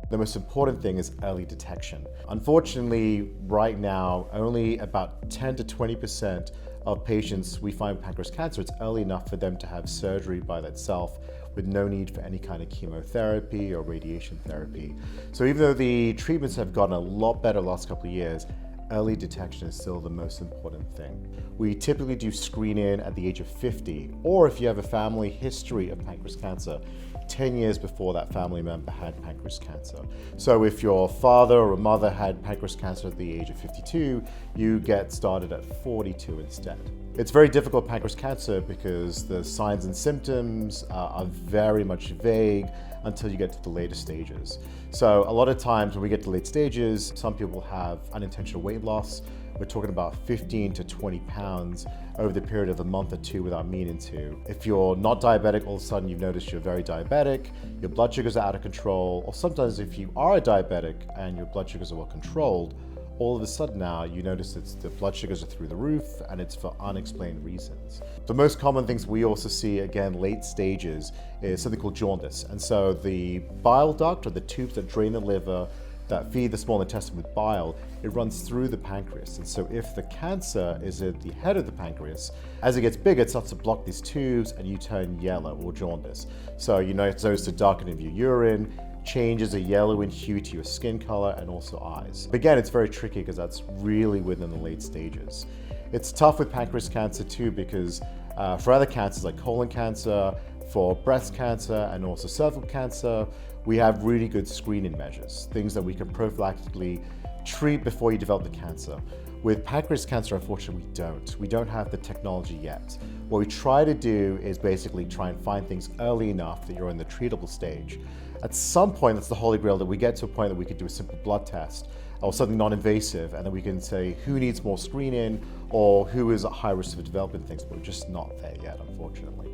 The most important thing is early detection. Unfortunately, right now, only about 10 to 20% of patients we find with pancreas cancer, it's early enough for them to have surgery by themselves with no need for any kind of chemotherapy or radiation therapy. So even though the treatments have gotten a lot better the last couple of years, early detection is still the most important thing. We typically do screen in at the age of 50, or if you have a family history of pancreas cancer, 10 years before that family member had pancreas cancer. So if your father or mother had pancreas cancer at the age of 52, you get started at 42 instead. It's very difficult with pancreas cancer because the signs and symptoms are very much vague until you get to the later stages. So a lot of times when we get to late stages, some people have unintentional weight loss. We're talking about 15 to 20 pounds over the period of a month or two without meaning to. If you're not diabetic, all of a sudden you've noticed you're very diabetic, your blood sugars are out of control, or sometimes if you are a diabetic and your blood sugars are well controlled, all of a sudden now you notice that the blood sugars are through the roof and it's for unexplained reasons. The most common things we also see, again, late stages, is something called jaundice. And so the bile duct, or the tubes that drain the liver, that feed the small intestine with bile, it runs through the pancreas. And so if the cancer is at the head of the pancreas, as it gets bigger, it starts to block these tubes and you turn yellow, or jaundice. So you notice the darkening of your urine, changes a yellow in hue to your skin color, and also eyes. But again, it's very tricky because that's really within the late stages. It's tough with pancreas cancer too because for other cancers like colon cancer, for breast cancer, and also cervical cancer, we have really good screening measures, things that we can prophylactically treat before you develop the cancer. With pancreas cancer, unfortunately, we don't have the technology yet. What we try to do is basically try and find things early enough that you're in the treatable stage. At some point, that's the holy grail, that we get to a point that we could do a simple blood test or something non-invasive, and then we can say who needs more screening or who is at high risk of developing things, but we're just not there yet, unfortunately.